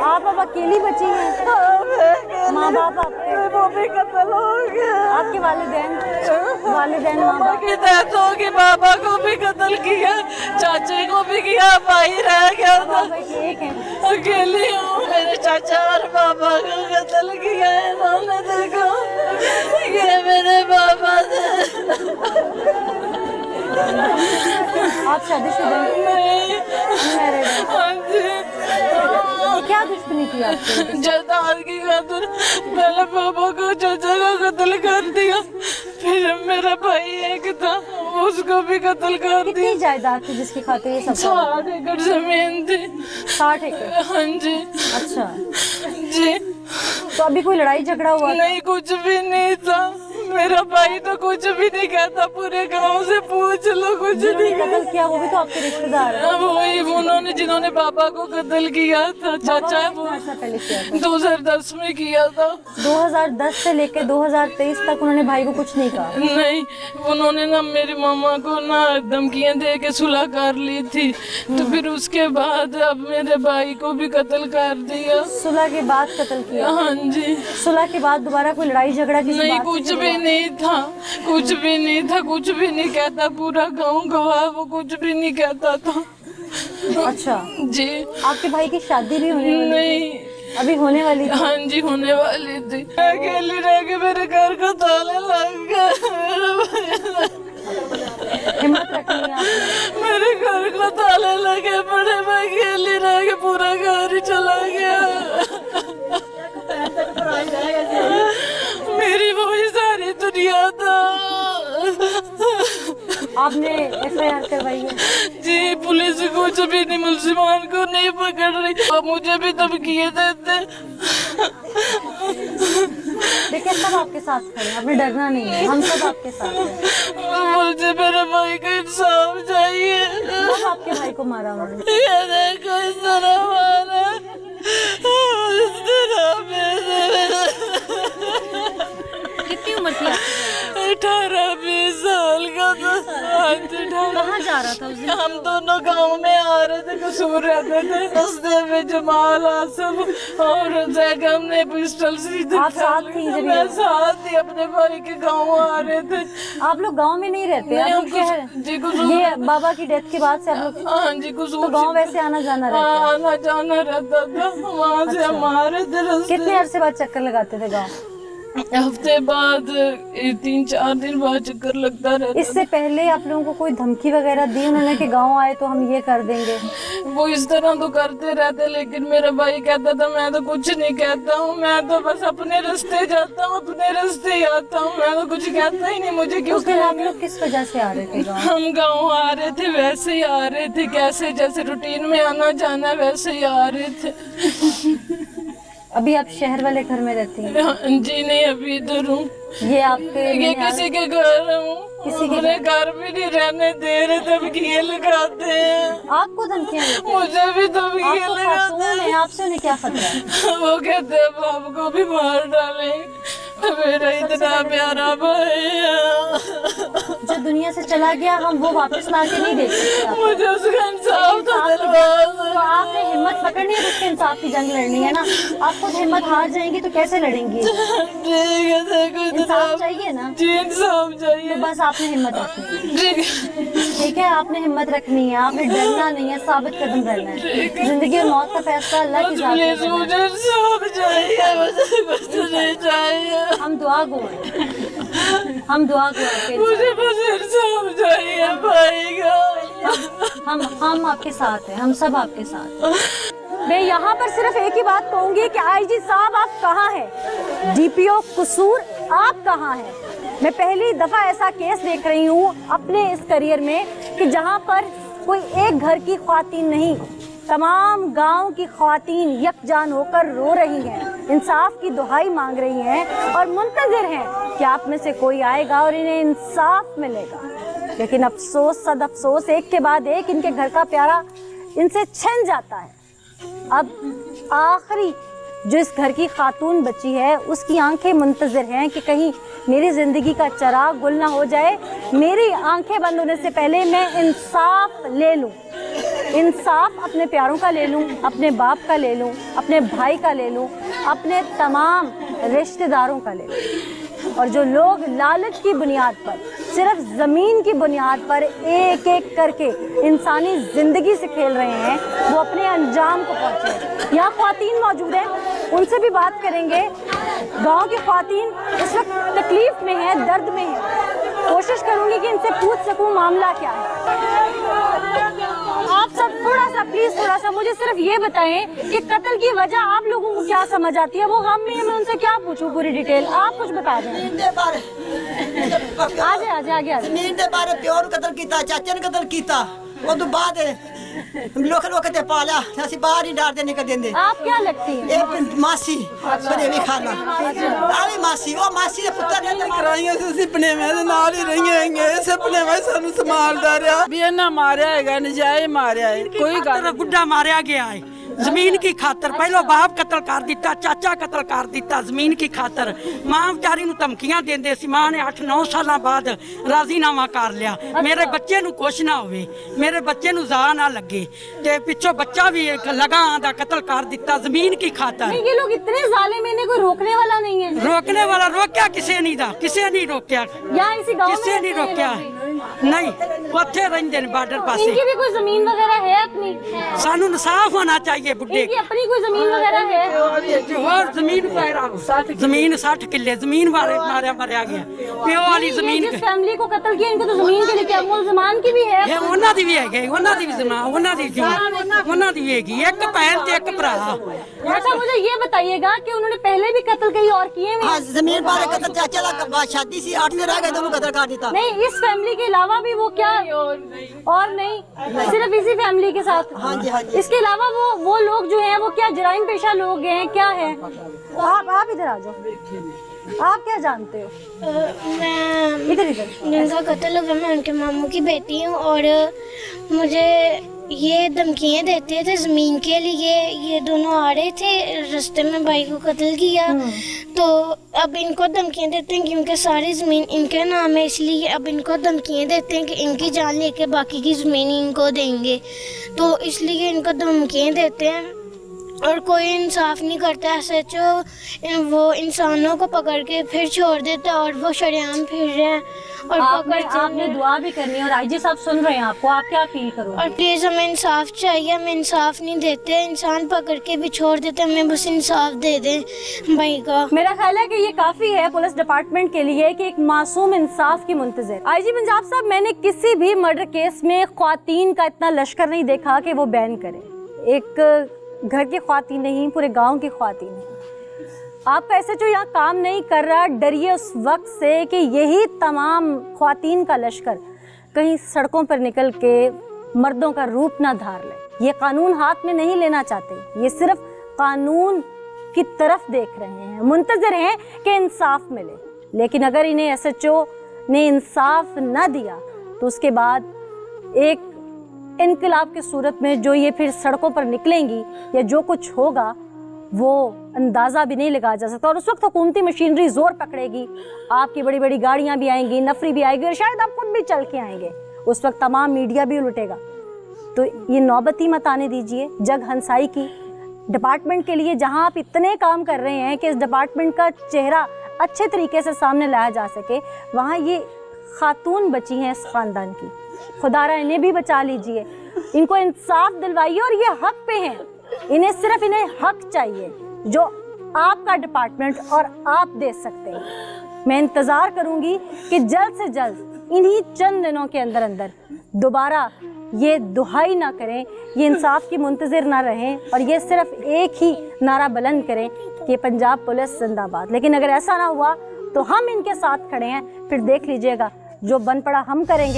आप अब अकेली बची हैं? माँ बाप आपके? वो भी कत्ल हो गया। आपके वालिदैन माँ बाप की डेथ होगी, बाबा को भी कत्ल किया, चाचे को भी किया, भाई रह गया था। एक है? अकेली हूँ, मेरे चाचा और बाबा को कत्ल किया है इन्होंने। देखो ये मेरे बाबा थे। आप शादीशुदा हैं? नहीं। अनमैरिड हैं? हाँ जी। क्या दुश्मनी की आपने? जदाद की खातिर पहले पापा को चाचा को कत्ल कर दिया, फिर मेरा भाई एक था उसको भी कत्ल कर दिया। कितनी जायदाद थी जिसकी खातिर ये सब? 60 एकड़ जमीन थी। 60 एकड़? हाँ जी। अच्छा, जी। तो अभी कोई लड़ाई झगड़ा हुआ था? नहीं, कुछ भी नहीं था। मेरा भाई तो कुछ भी नहीं कहता, पूरे गांव से पूछ लो, कुछ नहीं कत्ल किया वो भी तो आपके रिश्तेदार है। अब वही उन्होंने जिन्होंने पापा को कत्ल किया था, चाचा वो पहले किया था? 2010 में किया था। 2010 से लेके 2023 तक उन्होंने भाई को कुछ नहीं कहा? नहीं, उन्होंने ना मेरी मामा को ना धमकियां दे के सुलह कर ली थी, तो फिर उसके बाद अब मेरे भाई को भी कत्ल कर दिया। सुलह के बाद कत्ल किया? हाँ जी। सुलह के बाद दोबारा कोई लड़ाई झगड़ा किसी नहीं, बात कुछ से भी नहीं था, कुछ भी नहीं था, कुछ भी नहीं कहता, पूरा गांव गवाह, वो कुछ भी नहीं कहता था। अच्छा जी। आपके भाई की शादी भी होने वाली? नहीं, अभी होने वाली थी? हाँ जी, होने वाली थी। अकेली रह के मेरे घर को ताला लग गया। हिम्मत रखनी है आपने। मेरे घर को ताले लगे पड़े, मैं अकेली रह के पूरा घर ही चला गया। मेरी वही सारी दुनिया था। आपने FIR करवाई है? जी, पुलिस कुछ भी नहीं, मुसलमान को नहीं पकड़ रही, अब मुझे भी धमकियां देते। देखिए सब आपके साथ खड़े हैं, आपने डरना नहीं है, हम सब आपके साथ हैं। मुझे मेरे भाई का इंसाफ चाहिए। कब आपके भाई को मारा उन्होंने? ये देखो इस तरह मारा, इस तरह कितनी उम्र थी आपकी? 18-20 साल का था। कहाँ जा रहा था उस दिन? हम दोनों गांव में आ रहे थे, कसूर रहते थे, रास्ते में जमाल आसम और जैगम ने पिस्टल सीधे। आप साथ थी जब मैं साथ थी, अपने भाई के गांव आ रहे थे। आप लोग गांव में नहीं रहते? आप लोग शहर? जी, ये बाबा की डेथ के बाद से आप लोग? हाँ जी, कसूर। तो गांव वैसे आना जाना रहता है? आना जाना रहता था, वहाँ से हम आ रहे थे रास्ते। कितने अरसे बाद चक्कर लगाते थे गांव? हफ्ते बाद, 3-4 दिन बाद चक्कर लगता रहता। इससे पहले आप लोगों को कोई धमकी वगैरह दी उन्होंने कि गांव आए तो हम ये कर देंगे? वो इस तरह तो करते रहते, लेकिन मेरा भाई कहता था मैं तो कुछ नहीं कहता हूँ, मैं तो बस अपने रास्ते जाता हूँ, अपने रास्ते ही आता हूँ, मैं तो कुछ कहता ही नहीं, मुझे क्यों उस दिन आप कहेंगे। लोग किस वजह से आ रहे थे गांव? हम गांव आ रहे थे, वैसे ही आ रहे थे, कैसे जैसे रूटीन में आना जाना वैसे ही आ रहे थे। अभी आप शहर वाले घर में रहती हैं? हाँ जी, नहीं, अभी इधर हूँ। ये आपके ये किसी के घर हूँ, किसी के मेरे घर भी नहीं रहने दे रहे, धमकियाँ लगाते हैं। आपको धमकियाँ देते हैं? मुझे भी आप धमकियाँ तो लगाते खातून हैं, आपसे उन्हें क्या खतरा है? वो कहते हैं बाप को भी मार डालेंगे, मेरा इतना प्यारा भाई है। जो दुनिया से चला गया हम वो वापस ला के नहीं देख सकते आपको। मुझे उसका इंसाफ तो दिलवा तो आपने हिम्मत पकड़नी है, उसके इंसाफ की जंग लड़नी है ना। आप खुद हिम्मत हार जाएंगी तो कैसे लड़ेंगी? ठीक है, देखो इंसाफ चाहिए ना, जी, इंसाफ चाहिए। तो बस आपने हिम्मत रखनी है। ठीक ठीक है, आपने हिम्मत रखनी है, आपने डरना नहीं है, साबित कदम रहना है। जिंदगी और मौत का फैसला अल्लाह की जात में प्लीज, करना है। मुझे इंसाफ चाहिए, मुझे कुछ नहीं चाहिए, हम दुआ गो हैं, हम दुआ गो हैं। मुझे बस इंसाफ चाहिए भाई का। हम आपके साथ हैं, हम सब आपके साथ हैं। मैं यहाँ पर सिर्फ एक ही बात कहूँगी कि IG साहब आप कहाँ हैं? DPO कसूर आप कहाँ हैं? मैं पहली दफ़ा ऐसा केस देख रही हूँ अपने इस करियर में कि जहाँ पर कोई एक घर की ख्वातीन नहीं, तमाम गांव की ख्वातीन यकजान होकर रो रही हैं, इंसाफ की दुहाई मांग रही हैं और मुंतज़िर हैं कि आप में से कोई आएगा और इन्हें इंसाफ मिलेगा। लेकिन अफसोस सद अफसोस, एक के बाद एक इनके घर का प्यारा इनसे छिन जाता है। अब आखिरी जो इस घर की खातून बची है उसकी आंखें मुंतज़िर हैं कि कहीं मेरी ज़िंदगी का चराग गुल ना हो जाए, मेरी आंखें बंद होने से पहले मैं इंसाफ ले लूं। इंसाफ अपने प्यारों का ले लूं, अपने बाप का ले लूं, अपने भाई का ले लूं, अपने तमाम रिश्तेदारों का ले लूं। और जो लोग लालच की बुनियाद पर, सिर्फ ज़मीन की बुनियाद पर एक एक करके इंसानी ज़िंदगी से खेल रहे हैं, वो अपने अंजाम को पहुँचे। यहाँ ख्वातीन मौजूद हैं, उनसे भी बात करेंगे। गांव की ख्वातीन इस वक्त तकलीफ में है, दर्द में है। कोशिश करूंगी कि इनसे पूछ सकूं मामला क्या है। आप सब थोड़ा सा मुझे सिर्फ ये बताएं कि कत्ल की वजह आप लोगों को क्या समझ आती है। वो गम में मैं उनसे क्या पूछूं पूरी डिटेल, आप कुछ बता दें। आगे ज़मीन दे बारे प्यो नूं कत्ल कीता, चाचे ने कत्ल कीता, उस तो बाद लोक ते पाला, असीं बाहर नहीं डरदे निकल देंदे। आप क्या लगती है? मासी बड़े भी खाना आवी मासी, ओ मासी दे पुत्तर ने कराइयां से सुपने में नाल ही रहियां सुपने में सानू संभालदा रहा भी इन्ना मारिया है, नजायज मारिया है। कोई गल गुड्डा मारिया गया है जमीन की खातर। पहलो बाप कत्ल कर दिता, चाचा कत्ल कर दिता जमीन की खातर। मां बेचारी नूं धमकियां देंदे सी। मां ने 8-9 साल बाद राजीनामा कर लिया, मेरे बच्चे नूं कुछ ना होवे, मेरे बच्चे नूं जा ना लगे, ते पिछो बच्चा भी लगा दा कत्ल कर दिता जमीन की खातर। ये लोग इतने जालिम, इन्हें कोई रोकने वाला नहीं है। रोकने वाला रोकया किसे नहीं दा, किसे नहीं रोकया, यहाँ इसी गांव में किसे नहीं रोकया। नहीं उत्थे रहिंदे ने बॉर्डर पासे। इनकी भी कोई जमीन वगैरह है अपनी? सानू इंसाफ होना चाहिए बुड्ढे। इनकी अपनी कोई जमीन वगैरह है? और जमीन 60 किले जमीन वाले मारिया गया, प्यो वाली जमीन। जिस फैमिली को कत्ल किया इनको तो जमीन के लिए क्या मुल्जमान की भी है? ਉਹਨਾਂ ਦੀ ਵੀ ਹੈਗੇ, ਉਹਨਾਂ ਦੀ ਵੀ ਜ਼ਮੀਨ, ਉਹਨਾਂ ਦੀ ਵੀ ਹੈਗੀ, ਇੱਕ ਭੈਣ ਤੇ ਇੱਕ ਭਰਾ। अच्छा मुझे ये बताइएगा कि उन्होंने पहले भी कत्ल कई और किए हुए हैं? जमीन बारे कत्ल चाचा ला शादी सी 8 दिन रह गए, दोनों कत्ल कर दिता। नहीं, इस फैमिली के अलावा भी वो क्या और नहीं सिर्फ इसी फैमिली के साथ? हाँ जी, हाँ जी। इसके अलावा वो लोग जो हैं वो क्या जराइम पेशा लोग हैं, क्या है? आप इधर आ जाओ। आप क्या जानते हो? मैं इधर जिनका कत्ल हुआ मैं उनके मामू की बेटी हूँ और मुझे ये धमकियाँ देते थे ज़मीन के लिए। ये दोनों आ रहे थे रास्ते में, भाई को कत्ल किया तो अब इनको धमकियाँ देते हैं क्योंकि सारी ज़मीन इनके नाम है, इसलिए अब इनको धमकियाँ देते हैं कि इनकी जान लेके बाकी की ज़मीन इनको देंगे, तो इसलिए इनको धमकियाँ देते हैं। और कोई इंसाफ नहीं करता। SHO वो इंसानों को पकड़ के फिर छोड़ देता और वो शरेआम फिर रहे हैं और आपने दुआ भी करनी है और IG साहब सुन रहे हैं आपको, आप क्या फील करोगे? और प्लीज़ हमें इंसाफ चाहिए, हमें इंसाफ नहीं देते, इंसान पकड़ के भी छोड़ देते, हमें बस इंसाफ दे दें भाई का। मेरा ख्याल है कि ये काफ़ी है पुलिस डिपार्टमेंट के लिए कि एक मासूम इंसाफ की मुंतज़िर। IG पंजाब साहब, मैंने किसी भी मर्डर केस में ख्वातीन का इतना लश्कर नहीं देखा कि वो बैन करे। एक घर की ख्वातीन नहीं, पूरे गांव की ख्वातीन है। आपका SHO यहाँ काम नहीं कर रहा, डरिए उस वक्त से कि यही तमाम ख्वातीन का लश्कर कहीं सड़कों पर निकल के मर्दों का रूप ना धार ले। ये कानून हाथ में नहीं लेना चाहते, ये सिर्फ कानून की तरफ देख रहे हैं, मुंतज़िर हैं कि इंसाफ मिले। लेकिन अगर इन्हें SHO ने इंसाफ न दिया तो उसके बाद एक इनकलाब की सूरत में जो ये फिर सड़कों पर निकलेंगी या जो कुछ होगा वो अंदाज़ा भी नहीं लगाया जा सकता। और उस वक्त हुकूमती मशीनरी ज़ोर पकड़ेगी, आपकी बड़ी बड़ी गाड़ियाँ भी आएंगी, नफरी भी आएगी और शायद आप खुद भी चल के आएंगे। उस वक्त तमाम मीडिया भी उलटेगा। तो ये नौबती मत आने दीजिए जग हंसाई की डिपार्टमेंट के लिए, जहाँ आप इतने काम कर रहे हैं कि इस डिपार्टमेंट का चेहरा अच्छे तरीके से सामने लाया जा सके। वहाँ ये खातून बची हैं इस ख़ानदान की, खुदारा इन्हें भी बचा लीजिए, इनको इंसाफ दिलवाइए। और ये हक पे हैं, इन्हें सिर्फ हक चाहिए जो आपका डिपार्टमेंट और आप दे सकते हैं। मैं इंतज़ार करूंगी कि जल्द से जल्द इन्हीं चंद दिनों के अंदर अंदर दोबारा ये दुहाई ना करें, ये इंसाफ की मुंतज़िर ना रहें और ये सिर्फ एक ही नारा बुलंद करें कि पंजाब पुलिस जिंदाबाद। लेकिन अगर ऐसा ना हुआ तो हम इनके साथ खड़े हैं, फिर देख लीजिएगा जो बन पड़ा हम करेंगे।